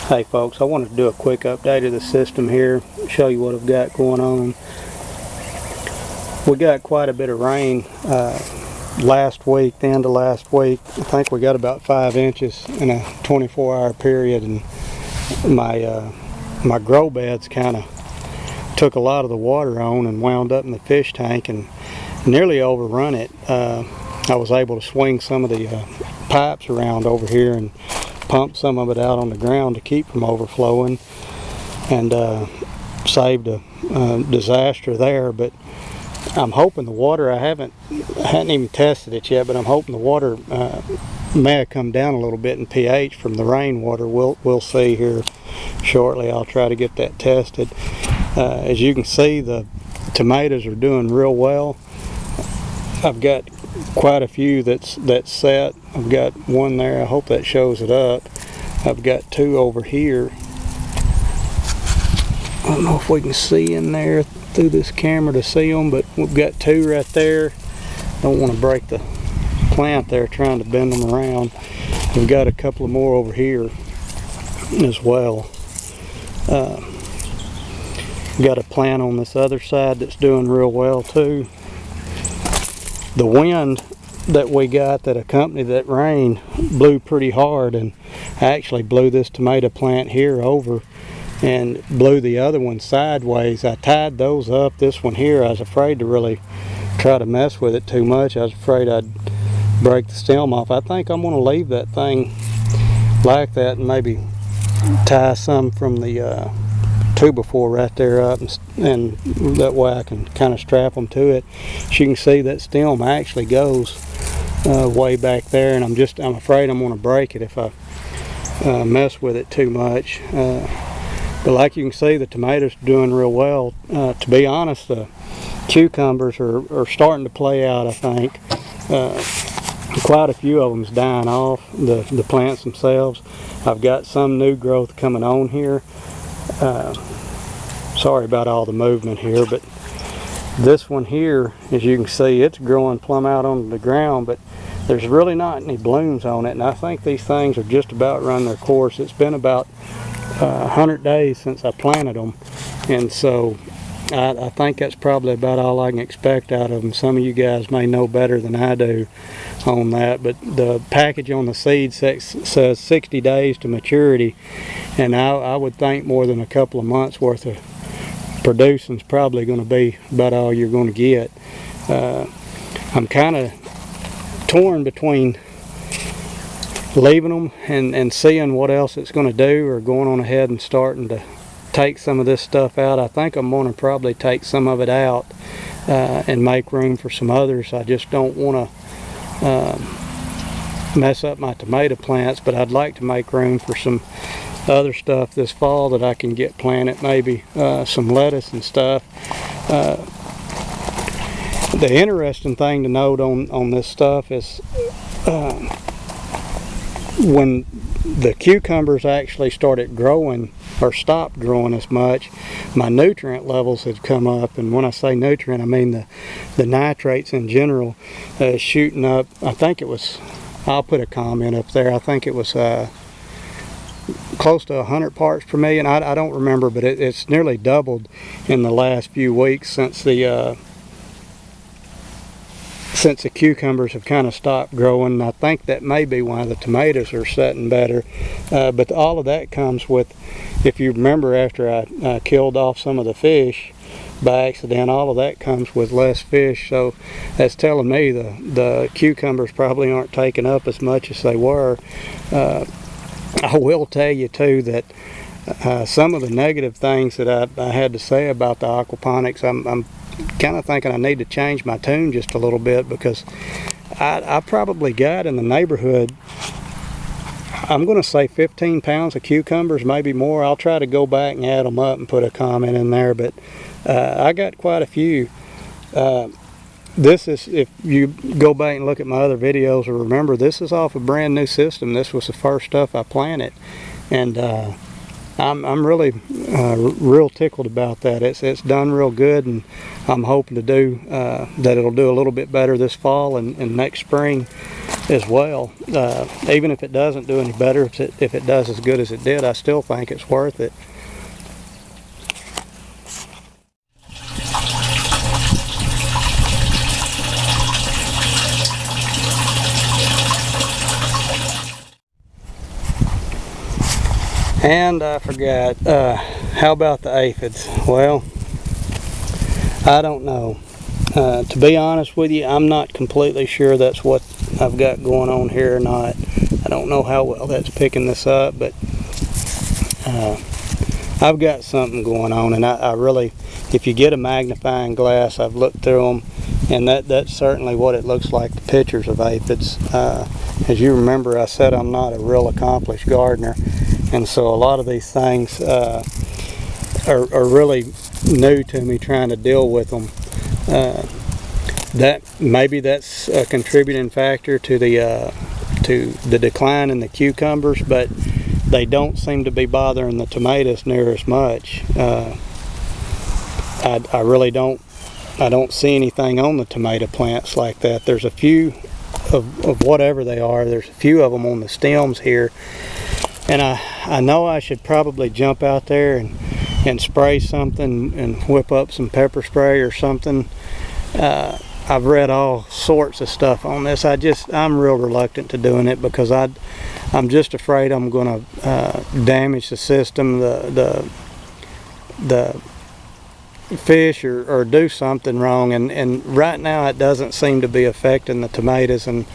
Hey folks, I wanted to do a quick update of the system here, show you what I've got going on. We got quite a bit of rain last week, the end of last week. I think we got about 5 inches in a 24-hour period, and my grow beds kind of took a lot of the water on and wound up in the fish tank and nearly overrun it. I was able to swing some of the pipes around over here and pump some of it out on the ground to keep from overflowing, and saved a disaster there. But I'm hoping the water, I hadn't even tested it yet, but I'm hoping the water may have come down a little bit in pH from the rainwater. We'll see here shortly. I'll try to get that tested. As you can see, the tomatoes are doing real well. I've got quite a few that's set. I've got one there. I hope that shows it up. I've got 2 over here. I don't know if we can see in there through this camera to see them, but we've got 2 right there. Don't want to break the plant there trying to bend them around. We've got a couple of more over here as well. Got a plant on this other side that's doing real well too. The wind that we got that accompanied that rain blew pretty hard, and I actually blew this tomato plant here over and blew the other one sideways. I tied those up. This one here, I was afraid to really try to mess with it too much. I was afraid I'd break the stem off. I think I'm going to leave that thing like that and maybe tie some from the 2x4 right there up, and that way I can kind of strap them to it. As you can see, that stem actually goes way back there, and I'm afraid I'm going to break it if I mess with it too much. But like you can see, the tomatoes are doing real well. To be honest, the cucumbers are starting to play out, I think. Quite a few of them's dying off, the plants themselves. I've got some new growth coming on here. Sorry about all the movement here, but this one here, as you can see, it's growing plumb out onto the ground, but there's really not any blooms on it, and I think these things are just about run their course. It's been about 100 days since I planted them, and so I think that's probably about all I can expect out of them. Some of you guys may know better than I do on that, but the package on the seed says 60 days to maturity, and I would think more than a couple of months worth of producing is probably going to be about all you're going to get. I'm kind of torn between leaving them and seeing what else it's going to do, or going on ahead and starting to take some of this stuff out. I think I'm going to probably take some of it out and make room for some others. I just don't want to mess up my tomato plants, but I'd like to make room for some other stuff this fall that I can get planted, maybe some lettuce and stuff. The interesting thing to note on this stuff is when the cucumbers actually started growing or stopped growing as much, my nutrient levels had come up, and when I say nutrient, I mean the nitrates in general shooting up. I think it was, I'll put a comment up there, I think it was close to 100 parts per million. I don't remember, but it's nearly doubled in the last few weeks since the cucumbers have kind of stopped growing. I think that may be why the tomatoes are setting better. But all of that comes with, if you remember, after I killed off some of the fish by accident, all of that comes with less fish. So that's telling me the cucumbers probably aren't taking up as much as they were. I will tell you too that some of the negative things that I had to say about the aquaponics, I'm kind of thinking I need to change my tune just a little bit, because I probably got in the neighborhood, I'm going to say 15 pounds of cucumbers, maybe more. I'll try to go back and add them up and put a comment in there, but I got quite a few. This is, if you go back and look at my other videos, or remember, this is off a brand new system. This was the first stuff I planted, and I'm really real tickled about that. It's done real good, and I'm hoping to do that it'll do a little bit better this fall and next spring. as well. Even if it doesn't do any better, if it does as good as it did, I still think it's worth it. And I forgot, how about the aphids? Well, I don't know. To be honest with you, I'm not completely sure that's what I've got going on here or not. I don't know how well that's picking this up, but I've got something going on, and I really, if you get a magnifying glass, I've looked through them, and that's certainly what it looks like, the pictures of aphids. As you remember, I said I'm not a real accomplished gardener, and so a lot of these things are really new to me, trying to deal with them. Maybe that's a contributing factor to the decline in the cucumbers, but they don't seem to be bothering the tomatoes near as much. I really don't see anything on the tomato plants like that. There's a few of whatever they are. There's a few of them on the stems here, and I know I should probably jump out there and spray something and whip up some pepper spray or something. I've read all sorts of stuff on this. I'm real reluctant to doing it because I'm just afraid I'm going to damage the system, the fish, or do something wrong. And right now it doesn't seem to be affecting the tomatoes, and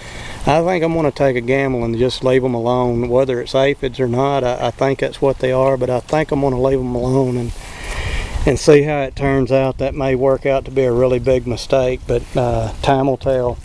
I think I'm going to take a gamble and just leave them alone, whether it's aphids or not. I think that's what they are, but I think I'm going to leave them alone and see how it turns out. That may work out to be a really big mistake, but time will tell.